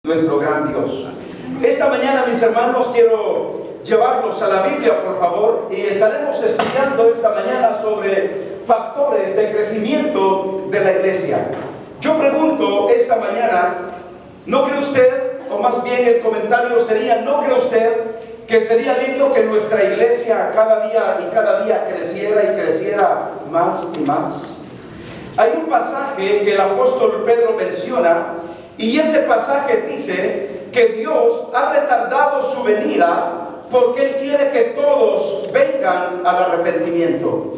Nuestro gran Dios. Esta mañana, mis hermanos, quiero llevarlos a la Biblia, por favor, y estaremos estudiando esta mañana sobre factores de crecimiento de la iglesia. Yo pregunto esta mañana, ¿no cree usted, o más bien el comentario sería, ¿no cree usted que sería lindo que nuestra iglesia cada día creciera y creciera más y más? Hay un pasaje que el apóstol Pedro menciona, y ese pasaje dice que Dios ha retardado su venida porque Él quiere que todos vengan al arrepentimiento.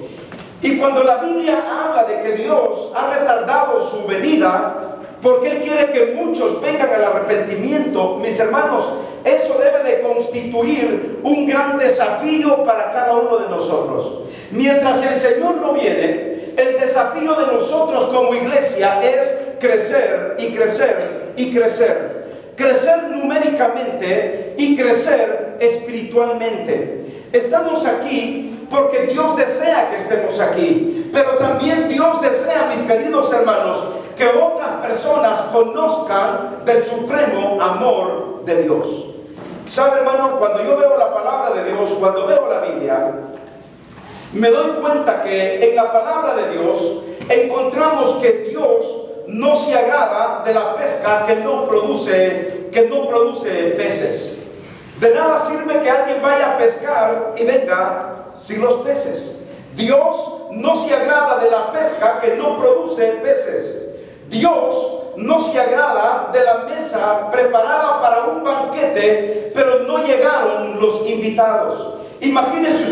Y cuando la Biblia habla de que Dios ha retardado su venida porque Él quiere que muchos vengan al arrepentimiento, mis hermanos, eso debe de constituir un gran desafío para cada uno de nosotros. Mientras el Señor no viene, el desafío de nosotros como iglesia es crecer y crecer y crecer. Crecer numéricamente y crecer espiritualmente. Estamos aquí porque Dios desea que estemos aquí, pero también Dios desea, mis queridos hermanos, que otras personas conozcan del supremo amor de Dios. ¿Sabe, hermano? Cuando yo veo la palabra de Dios, cuando veo la Biblia, me doy cuenta que en la palabra de Dios encontramos que Dios no se agrada de la pesca que no produce peces. De nada sirve que alguien vaya a pescar y venga sin los peces. Dios no se agrada de la pesca que no produce peces. Dios no se agrada de la mesa preparada para un banquete, pero no llegaron los invitados. Imagínese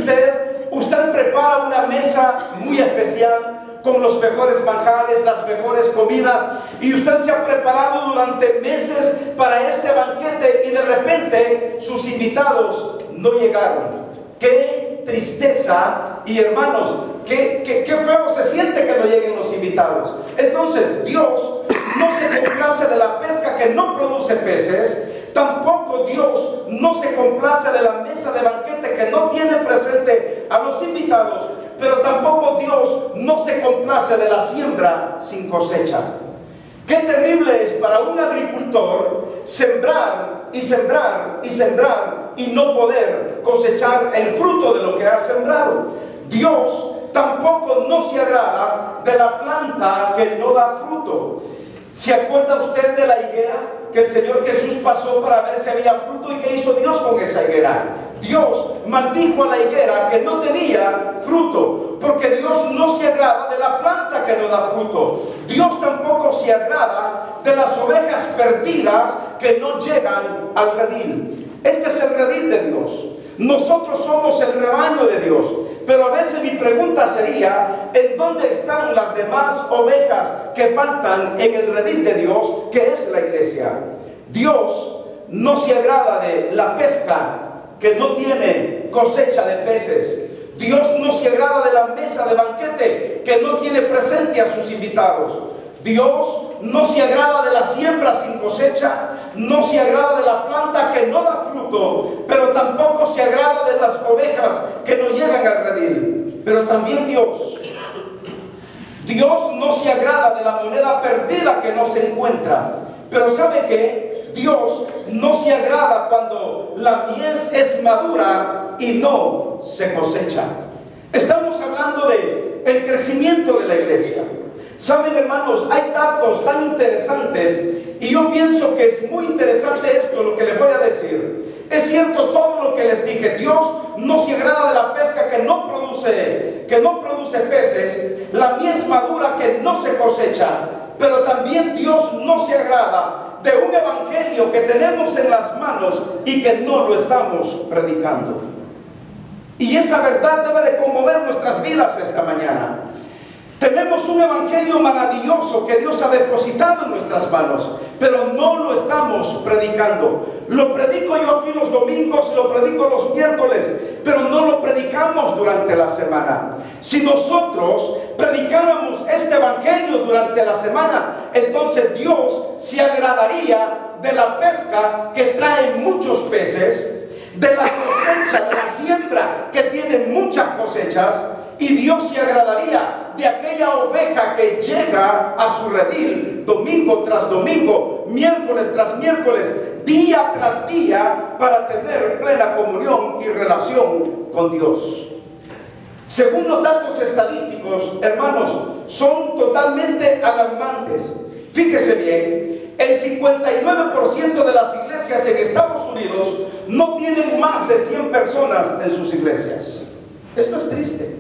usted prepara una mesa muy especial con los mejores manjares, las mejores comidas, y usted se ha preparado durante meses para este banquete y de repente sus invitados no llegaron. ¡Qué tristeza! Y hermanos, qué feo se siente que no lleguen los invitados. Entonces Dios no se complace de la pesca que no produce peces. Tampoco Dios no se complace de la mesa de banquete que no tiene presente a los invitados, pero tampoco Dios no se complace de la siembra sin cosecha. Qué terrible es para un agricultor sembrar y sembrar y sembrar y no poder cosechar el fruto de lo que ha sembrado. Dios tampoco no se agrada de la planta que no da fruto. ¿Se acuerda usted de la higuera que el Señor Jesús pasó para ver si había fruto? ¿Y qué hizo Dios con esa higuera? Dios maldijo a la higuera que no tenía fruto, porque Dios no se agrada de la planta que no da fruto. Dios tampoco se agrada de las ovejas perdidas que no llegan al redil. Este es el redil de Dios. Nosotros somos el rebaño de Dios. Pero a veces mi pregunta sería, ¿en dónde están las demás ovejas que faltan en el redil de Dios, que es la iglesia? Dios no se agrada de la pesca que no tiene cosecha de peces. Dios no se agrada de la mesa de banquete que no tiene presente a sus invitados. Dios no se agrada de la siembra sin cosecha, no se agrada de la planta que no da fruto, pero tampoco se agrada de las ovejas que no llegan al redil. Pero también Dios no se agrada de la moneda perdida que no se encuentra. Pero ¿sabe qué? Dios no se agrada cuando la mies es madura y no se cosecha. Estamos hablando de el crecimiento de la iglesia. Saben, hermanos, hay datos tan interesantes y yo pienso que es muy interesante esto, lo que les voy a decir. Es cierto todo lo que les dije. Dios no se agrada de la pesca que no produce peces, la mies madura que no se cosecha, pero también Dios no se agrada de un evangelio que tenemos en las manos y que no lo estamos predicando. Y esa verdad debe de conmover nuestras vidas esta mañana. Tenemos un evangelio maravilloso que Dios ha depositado en nuestras manos, pero no lo estamos predicando. Lo predico yo aquí los domingos, lo predico los miércoles, pero no lo predicamos durante la semana. Si nosotros predicáramos este evangelio durante la semana, entonces Dios se agradaría de la pesca que trae muchos peces, de la cosecha, de la siembra que tiene muchas cosechas, y Dios se agradaría de aquella oveja que llega a su redil domingo tras domingo, miércoles tras miércoles, día tras día, para tener plena comunión y relación con Dios. Según los datos estadísticos, hermanos, son totalmente alarmantes. Fíjese bien, el 59% de las iglesias en Estados Unidos no tienen más de 100 personas en sus iglesias. Esto es triste.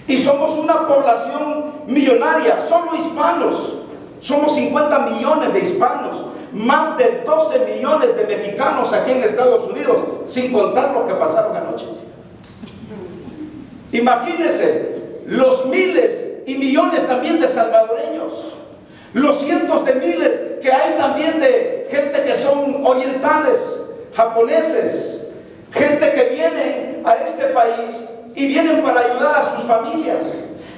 Y somos una población millonaria, solo hispanos. Somos 50 millones de hispanos, más de 12 millones de mexicanos aquí en Estados Unidos, sin contar los que pasaron anoche. Imagínense los miles y millones también de salvadoreños, los cientos de miles que hay también de gente que son orientales, japoneses, gente que viene a este país y vienen para ayudar a sus familias.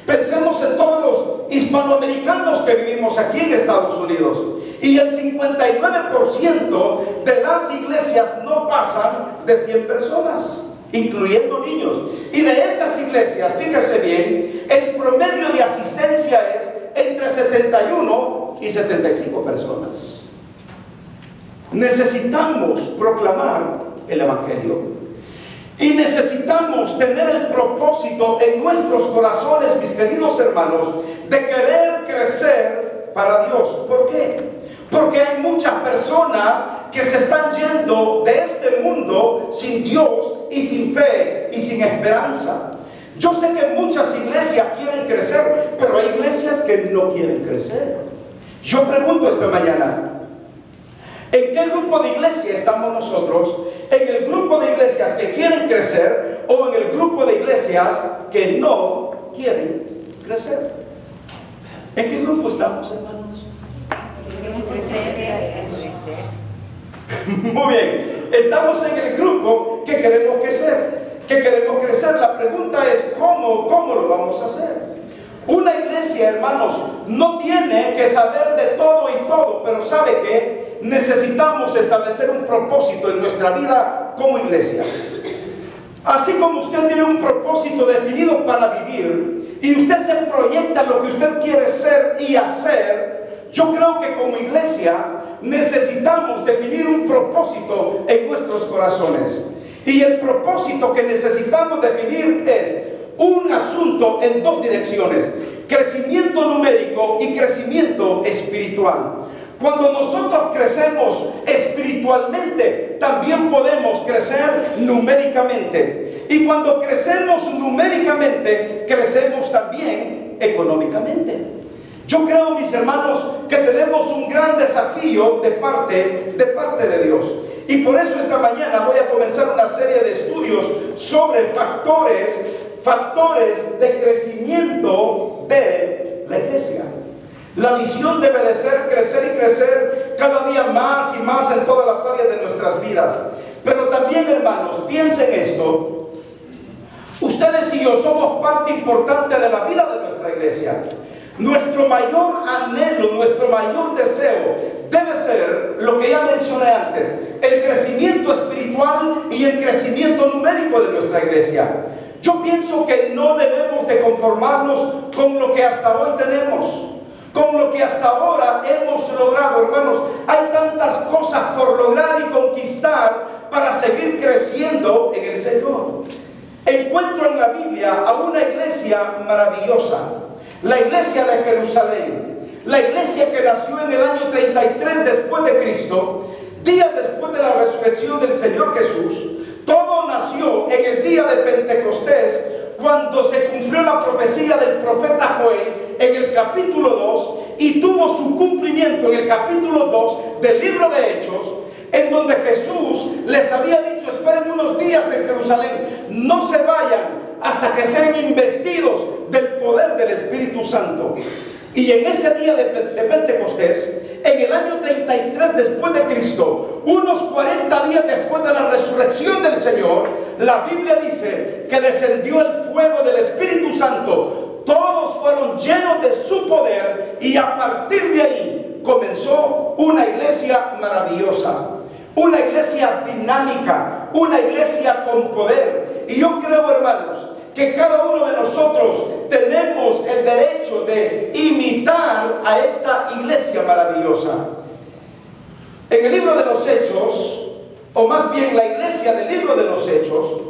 Pensemos en todos los hispanoamericanos que vivimos aquí en Estados Unidos, y el 59% de las iglesias no pasan de 100 personas, incluyendo niños. Y de esas iglesias, fíjese bien, el promedio de asistencia es entre 71 y 75 personas. Necesitamos proclamar el Evangelio. Y necesitamos tener el propósito en nuestros corazones, mis queridos hermanos, de querer crecer para Dios. ¿Por qué? Porque hay muchas personas que se están yendo de este mundo sin Dios y sin fe y sin esperanza. Yo sé que muchas iglesias quieren crecer, pero hay iglesias que no quieren crecer. Yo pregunto esta mañana, ¿en qué grupo de iglesia estamos nosotros? ¿En el grupo de iglesias que quieren crecer o en el grupo de iglesias que no quieren crecer? ¿En qué grupo estamos, hermanos? Muy bien, estamos en el grupo que queremos crecer. La pregunta es ¿cómo lo vamos a hacer? Una iglesia, hermanos, no tiene que saber de todo y todo, pero ¿sabe qué? Necesitamos establecer un propósito en nuestra vida como iglesia. Así como usted tiene un propósito definido para vivir y usted se proyecta lo que usted quiere ser y hacer, yo creo que como iglesia necesitamos definir un propósito en nuestros corazones. Y el propósito que necesitamos definir es un asunto en dos direcciones: crecimiento numérico y crecimiento espiritual. Cuando nosotros crecemos espiritualmente, también podemos crecer numéricamente. Y cuando crecemos numéricamente, crecemos también económicamente. Yo creo, mis hermanos, que tenemos un gran desafío de parte de Dios. Y por eso esta mañana voy a comenzar una serie de estudios sobre factores de crecimiento de la iglesia. La visión debe de ser crecer y crecer cada día más y más en todas las áreas de nuestras vidas. Pero también, hermanos, piensen esto: ustedes y yo somos parte importante de la vida de nuestra iglesia. Nuestro mayor anhelo, nuestro mayor deseo debe ser lo que ya mencioné antes: el crecimiento espiritual y el crecimiento numérico de nuestra iglesia. Yo pienso que no debemos de conformarnos con lo que hasta hoy tenemos, con lo que hasta ahora hemos logrado, hermanos. Hay tantas cosas por lograr y conquistar para seguir creciendo en el Señor. Encuentro en la Biblia a una iglesia maravillosa, la iglesia de Jerusalén, la iglesia que nació en el año 33 después de Cristo, días después de la resurrección del Señor Jesús. Todo nació en el día de Pentecostés, cuando se cumplió la profecía del profeta Joel en el capítulo 2 y tuvo su cumplimiento en el capítulo 2 del libro de Hechos, en donde Jesús les había dicho: esperen unos días en Jerusalén, no se vayan hasta que sean investidos del poder del Espíritu Santo. Y en ese día de Pentecostés, en el año 33 después de Cristo, unos 40 días después de la resurrección del Señor, la Biblia dice que descendió el fuego del Espíritu Santo. Todos fueron llenos de su poder y a partir de ahí comenzó una iglesia maravillosa, una iglesia dinámica, una iglesia con poder. Y yo creo, hermanos, que cada uno de nosotros tenemos el derecho de imitar a esta iglesia maravillosa. En el libro de los Hechos, o más bien la iglesia del libro de los Hechos,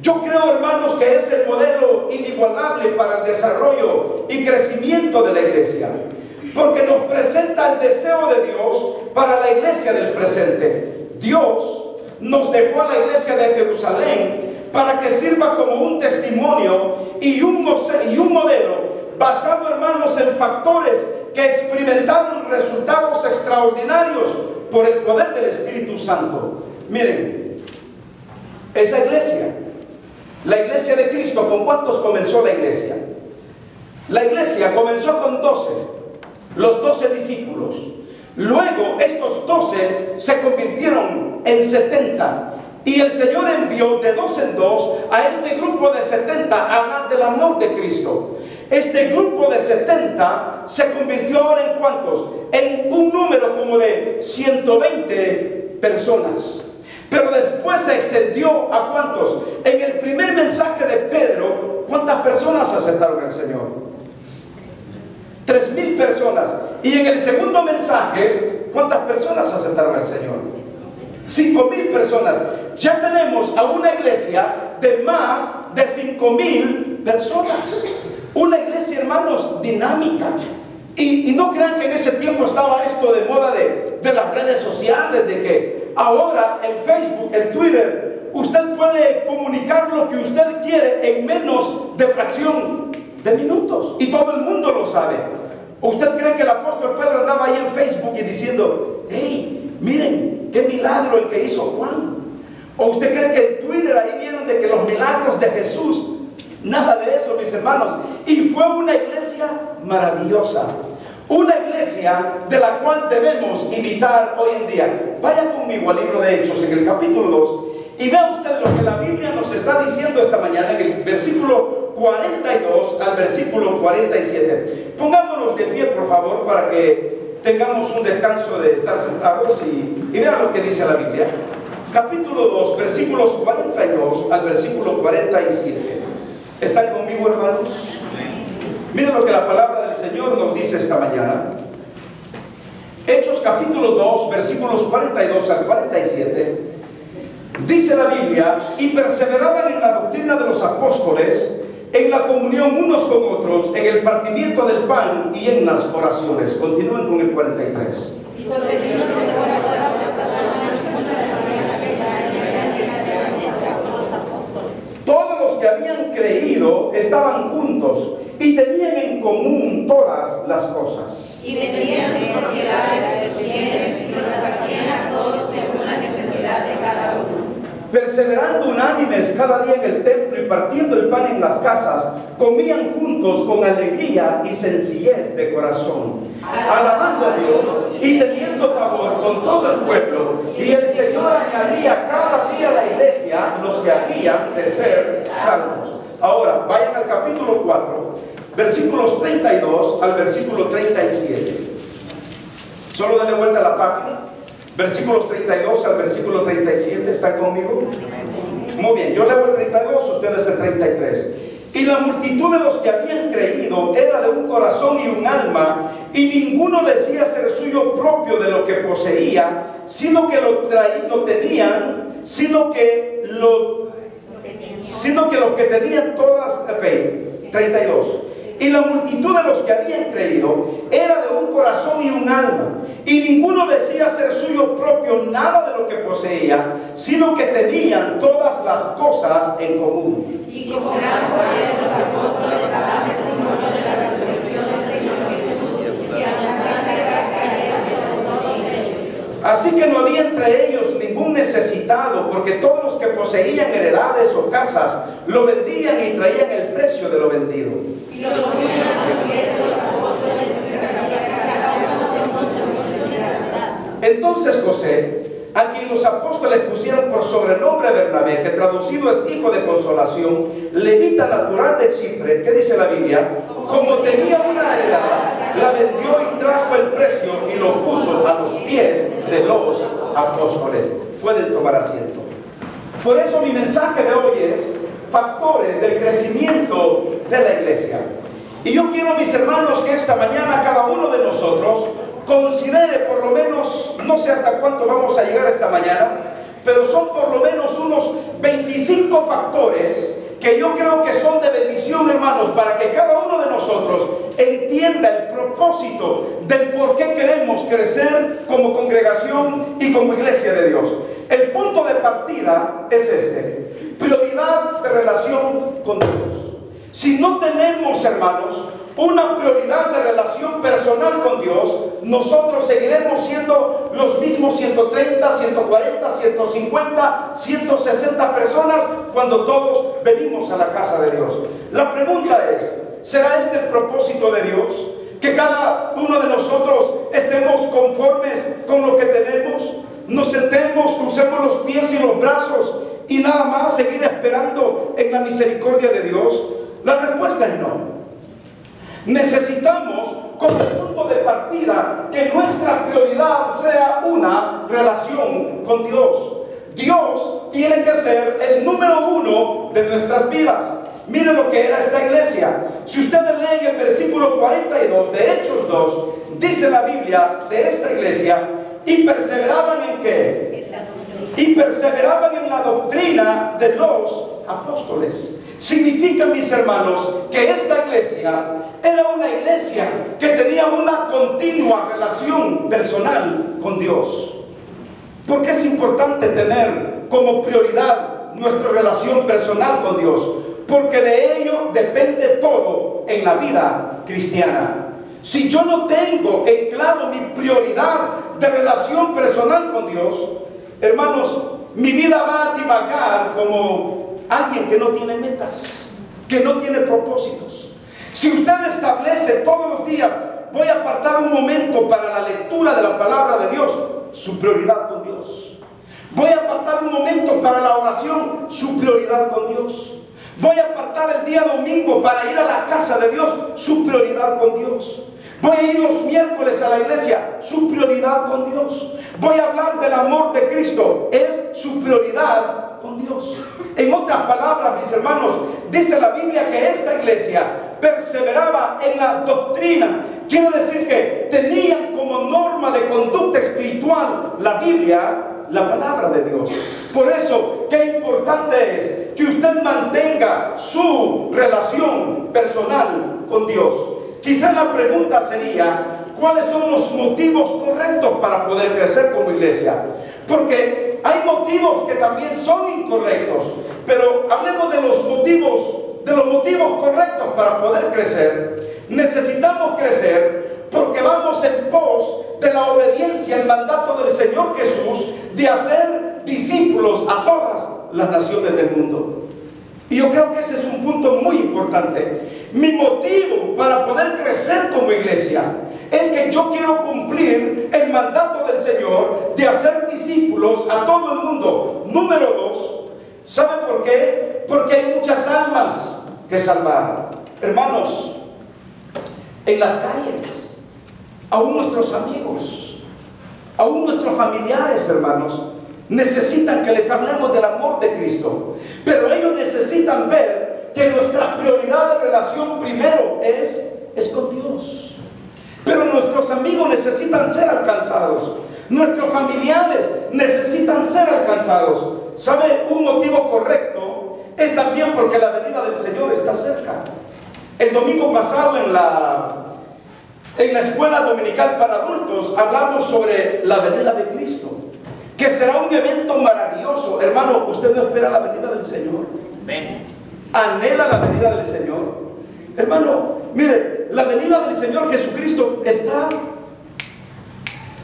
yo creo, hermanos, que es el modelo inigualable para el desarrollo y crecimiento de la iglesia, porque nos presenta el deseo de Dios para la iglesia del presente. Dios nos dejó a la iglesia de Jerusalén para que sirva como un testimonio y un modelo basado, hermanos, en factores que experimentaron resultados extraordinarios por el poder del Espíritu Santo. Miren, esa iglesia, la iglesia de Cristo, ¿con cuántos comenzó la iglesia? La iglesia comenzó con 12, los 12 discípulos. Luego estos 12 se convirtieron en 70. Y el Señor envió de 2 en 2 a este grupo de 70 a hablar del amor de Cristo. Este grupo de 70 se convirtió ahora en ¿cuántos? En un número como de 120 personas. Pero después se extendió ¿a cuántos? En el primer mensaje de Pedro, ¿cuántas personas aceptaron al Señor? 3,000 personas. Y en el segundo mensaje, ¿cuántas personas aceptaron al Señor? 5,000 personas. Ya tenemos a una iglesia de más de 5,000 personas. Una iglesia, hermanos, dinámica. Y no crean que en ese tiempo estaba esto de moda de las redes sociales, de que ahora en Facebook, en Twitter, usted puede comunicar lo que usted quiere en menos de fracción de minutos. Y todo el mundo lo sabe. ¿Usted cree que el apóstol Pedro andaba ahí en Facebook y diciendo, hey, miren, qué milagro el que hizo Juan? ¿O usted cree que en Twitter ahí vieron de que los milagros de Jesús? Nada de eso, mis hermanos. Y fue una iglesia maravillosa. Una iglesia de la cual debemos imitar hoy en día. Vaya conmigo al libro de Hechos, en el capítulo 2, y vea usted lo que la Biblia nos está diciendo esta mañana, en el versículo 42 al versículo 47. Pongámonos de pie, por favor, para que tengamos un descanso de estar sentados y vean lo que dice la Biblia. Capítulo 2, versículos 42 al versículo 47. ¿Están conmigo, hermanos? Miren lo que la palabra del Señor nos dice esta mañana. Hechos capítulo 2, versículos 42 al 47. Dice la Biblia, y perseveraban en la doctrina de los apóstoles, en la comunión unos con otros, en el partimiento del pan y en las oraciones. Continúen con el 43. Todos los que habían creído estaban juntos y tenían en común todas las cosas. Y vendían sus propiedades, de sus bienes, y los repartían a todos según la necesidad de cada uno. Perseverando unánimes cada día en el templo y partiendo el pan en las casas, comían juntos con alegría y sencillez de corazón, alabando a Dios y teniendo favor con todo el pueblo. Y el Señor añadía cada día a la iglesia los que habían de ser salvos. Ahora, vayan al capítulo 4, versículos 32 al versículo 37. Solo denle vuelta a la página. Versículos 32 al versículo 37, ¿están conmigo? Muy bien, yo leo el 32, ustedes el 33. Y la multitud de los que habían creído era de un corazón y un alma, y ninguno decía ser suyo propio de lo que poseía, sino que lo tenían, sino que los que tenían todas, 32. Y la multitud de los que habían creído era de un corazón y un alma, y ninguno decía ser suyo propio nada de lo que poseía, sino que tenían todas las cosas en común. Y como gran poder de los apóstoles daban testimonio de la resurrección del Señor Jesús, y abundante gracia de Dios sobre todos ellos. Así que no había entre ellos ningún necesitado, porque todos los que poseían heredades o casas lo vendían y traían el precio de lo vendido. Y lo ponían a los pies de los apóstoles, y se sabía cada uno según su necesidad. Entonces José, a quien los apóstoles pusieron por sobrenombre Bernabé, que traducido es hijo de consolación, levita natural de Chipre, ¿qué dice la Biblia? Como tenía una heredad, la vendió y trajo el precio y lo puso a los pies de los apóstoles. Pueden tomar asiento. Por eso mi mensaje de hoy es: factores del crecimiento de la iglesia. Y yo quiero, mis hermanos, que esta mañana cada uno de nosotros considere por lo menos, no sé hasta cuánto vamos a llegar esta mañana, pero son por lo menos unos 25 factores que yo creo que son de bendición, hermanos, para que cada uno de nosotros entienda el propósito del por qué queremos crecer como congregación y como iglesia de Dios. El punto de partida es este: prioridad de relación con Dios. Si no tenemos, hermanos, una prioridad de relación personal con Dios, nosotros seguiremos siendo los mismos 130, 140, 150, 160 personas cuando todos venimos a la casa de Dios. La pregunta es, ¿será este el propósito de Dios? Que cada uno de nosotros estemos conformes con lo que tenemos, nos sentemos, crucemos los pies y los brazos y nada más seguir esperando en la misericordia de Dios. La respuesta es no. Necesitamos, como punto de partida, que nuestra prioridad sea una relación con Dios. Dios tiene que ser el número uno de nuestras vidas. Miren lo que era esta iglesia. Si ustedes leen el versículo 42 de Hechos 2, dice la Biblia de esta iglesia: y perseveraban ¿en qué? Y perseveraban en la doctrina de los apóstoles. Significa, mis hermanos, que esta iglesia era una iglesia que tenía una continua relación personal con Dios. ¿Por qué es importante tener como prioridad nuestra relación personal con Dios? Porque de ello depende todo en la vida cristiana. Si yo no tengo en claro mi prioridad de relación personal con Dios, hermanos, mi vida va a divagar como alguien que no tiene metas, que no tiene propósitos. Si usted establece todos los días, voy a apartar un momento para la lectura de la palabra de Dios, su prioridad con Dios. Voy a apartar un momento para la oración, su prioridad con Dios. Voy a apartar el día domingo para ir a la casa de Dios, su prioridad con Dios. Voy a ir los miércoles a la iglesia, su prioridad con Dios. Voy a hablar del amor de Cristo, es su prioridad con Dios. En otras palabras, mis hermanos, dice la Biblia que esta iglesia perseveraba en la doctrina. Quiere decir que tenían como norma de conducta espiritual la Biblia, la palabra de Dios. Por eso, qué importante es que usted mantenga su relación personal con Dios. Quizá la pregunta sería: ¿cuáles son los motivos correctos para poder crecer como iglesia? Porque hay motivos que también son incorrectos, pero hablemos de los motivos correctos para poder crecer. Necesitamos crecer porque vamos en pos de la obediencia al mandato del Señor Jesús de hacer discípulos a todas las naciones del mundo. Y yo creo que ese es un punto muy importante. Mi motivo para poder crecer como iglesia es que yo quiero cumplir el mandato del Señor de hacer discípulos a todo el mundo. Número 2, ¿sabe por qué? Porque hay muchas almas que salvar. Hermanos, en las calles, aún nuestros amigos, aún nuestros familiares, hermanos, necesitan que les hablemos del amor de Cristo. Pero ellos necesitan ver que nuestra prioridad de relación primero es con Dios. Pero nuestros amigos necesitan ser alcanzados. Nuestros familiares necesitan ser alcanzados. ¿Sabe? Un motivo correcto es también porque la venida del Señor está cerca. El domingo pasado en la escuela dominical para adultos hablamos sobre la venida de Cristo, que será un evento maravilloso. Hermano, ¿usted no espera la venida del Señor? Amén. ¿Anhela la venida del Señor? Hermano, mire, la venida del Señor Jesucristo está.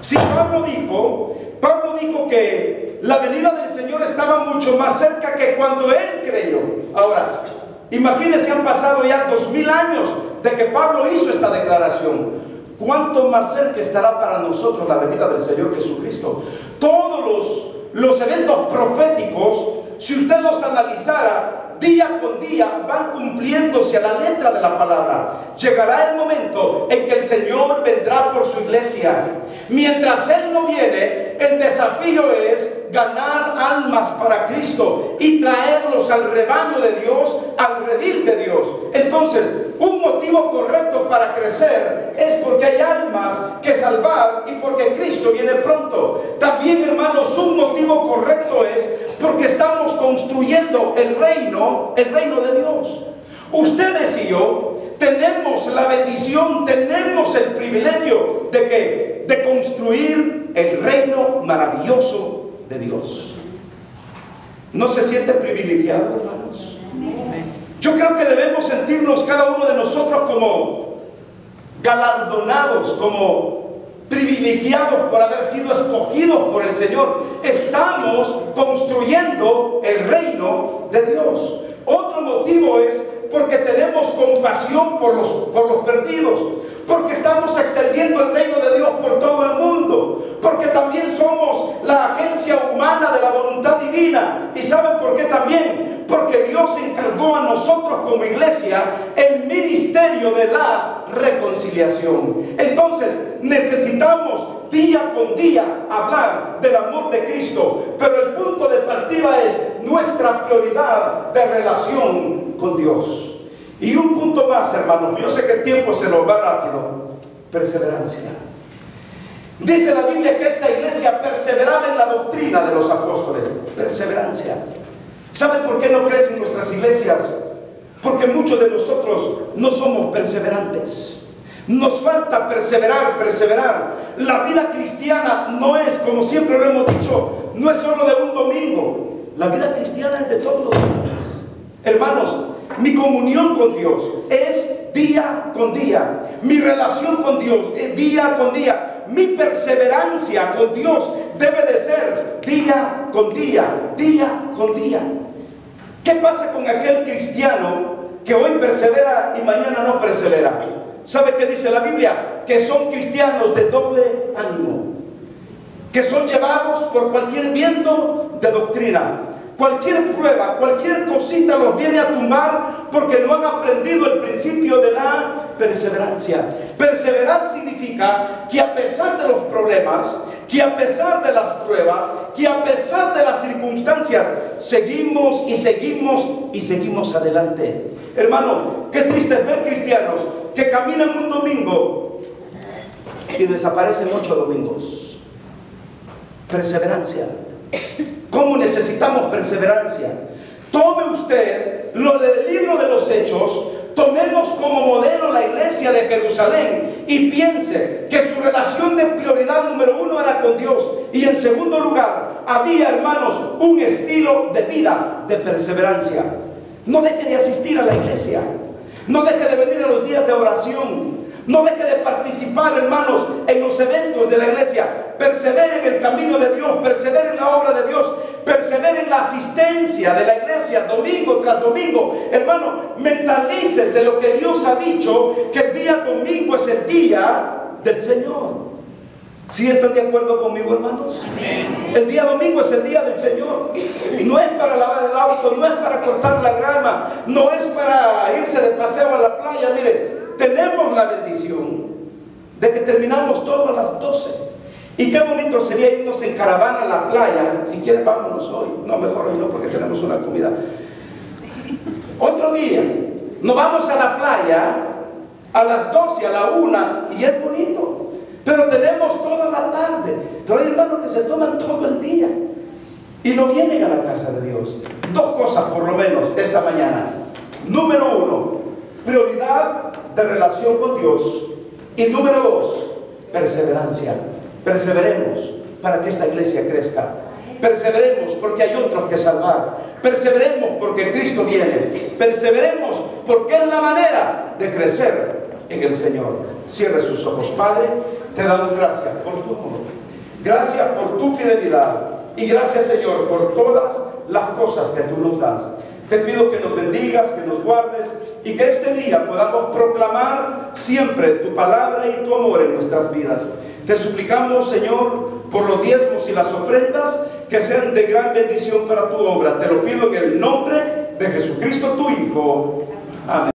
Si Pablo dijo que la venida del Señor estaba mucho más cerca que cuando él creyó. Ahora, imagínense, han pasado ya 2000 años de que Pablo hizo esta declaración. ¿Cuánto más cerca estará para nosotros la venida del Señor Jesucristo? Todos los eventos proféticos, si usted los analizara, día con día van cumpliéndose a la letra de la palabra. Llegará el momento en que el Señor vendrá por su iglesia. Mientras Él no viene, el desafío es ganar almas almas para Cristo y traerlos al rebaño de Dios, al redil de Dios. Entonces, un motivo correcto para crecer es porque hay almas que salvar y porque Cristo viene pronto. También, hermanos, un motivo correcto es porque estamos construyendo el reino de Dios. Ustedes y yo tenemos la bendición, tenemos el privilegio de ¿qué? De construir el reino maravilloso de Dios. ¿No se siente privilegiado, hermanos? Yo creo que debemos sentirnos cada uno de nosotros como galardonados, como privilegiados por haber sido escogidos por el Señor. Estamos construyendo el reino de Dios. Otro motivo es porque tenemos compasión por los perdidos, porque estamos extendiendo el reino de Dios por todo el mundo, porque también somos la agencia humana de la voluntad divina. ¿Y saben por qué también? Porque Dios encargó a nosotros como iglesia el ministerio de la reconciliación. Entonces necesitamos día con día hablar del amor de Cristo, pero el punto de partida es nuestra prioridad de relación con Dios. Y un punto más, hermanos, yo sé que el tiempo se nos va rápido: perseverancia. Dice la Biblia que esta iglesia perseveraba en la doctrina de los apóstoles. Perseverancia. ¿Saben por qué no crecen nuestras iglesias? Porque muchos de nosotros no somos perseverantes. Nos falta perseverar. La vida cristiana no es, como siempre lo hemos dicho, no es solo de un domingo. La vida cristiana es de todos los días. Hermanos, mi comunión con Dios es día con día. Mi relación con Dios es día con día. Mi perseverancia con Dios debe de ser día con día, día con día. ¿Qué pasa con aquel cristiano que hoy persevera y mañana no persevera? ¿Sabe qué dice la Biblia? Que son cristianos de doble ánimo, que son llevados por cualquier viento de doctrina. Cualquier prueba, cualquier cosita los viene a tumbar porque no han aprendido el principio de la perseverancia. Perseverar significa que a pesar de los problemas, que a pesar de las pruebas, que a pesar de las circunstancias, seguimos y seguimos y seguimos adelante. Hermano, qué triste es ver cristianos que caminan un domingo y desaparecen 8 domingos. Perseverancia. ¿Cómo necesitamos perseverancia? Tome usted lo del libro de los Hechos, tomemos como modelo la iglesia de Jerusalén y piense que su relación de prioridad número 1 era con Dios, y en segundo lugar había, hermanos, un estilo de vida de perseverancia. No deje de asistir a la iglesia, no deje de venir a los días de oración, no deje de participar, hermanos, en los eventos de la iglesia. Persevere en el camino de Dios, persevere en la obra de Dios, persevere en la asistencia de la iglesia domingo tras domingo. Hermano, mentalícese lo que Dios ha dicho, que el día domingo es el día del Señor. ¿Sí están de acuerdo conmigo, hermanos? Amén. El día domingo es el día del Señor. Y no es para lavar el auto, no es para cortar la grama, no es para irse de paseo a la playa. Mire, tenemos la bendición de que terminamos todo a las 12. Y qué bonito sería irnos en caravana a la playa. Si quieren, vámonos hoy. No, mejor hoy no, porque tenemos una comida. Otro día, nos vamos a la playa a las 12, a la 1, y es bonito. Pero tenemos toda la tarde. Pero hay hermanos que se toman todo el día y no vienen a la casa de Dios. 2 cosas por lo menos esta mañana. Número 1, prioridad de relación con Dios. Y número 2, perseverancia. Perseveremos para que esta iglesia crezca. Perseveremos porque hay otros que salvar. Perseveremos porque Cristo viene. Perseveremos porque es la manera de crecer en el Señor. Cierre sus ojos. Padre, te damos gracias por tu amor, gracias por tu fidelidad, y gracias, Señor, por todas las cosas que tú nos das. Te pido que nos bendigas, que nos guardes, y que este día podamos proclamar siempre tu palabra y tu amor en nuestras vidas. Te suplicamos, Señor, por los diezmos y las ofrendas, que sean de gran bendición para tu obra. Te lo pido en el nombre de Jesucristo, tu Hijo. Amén.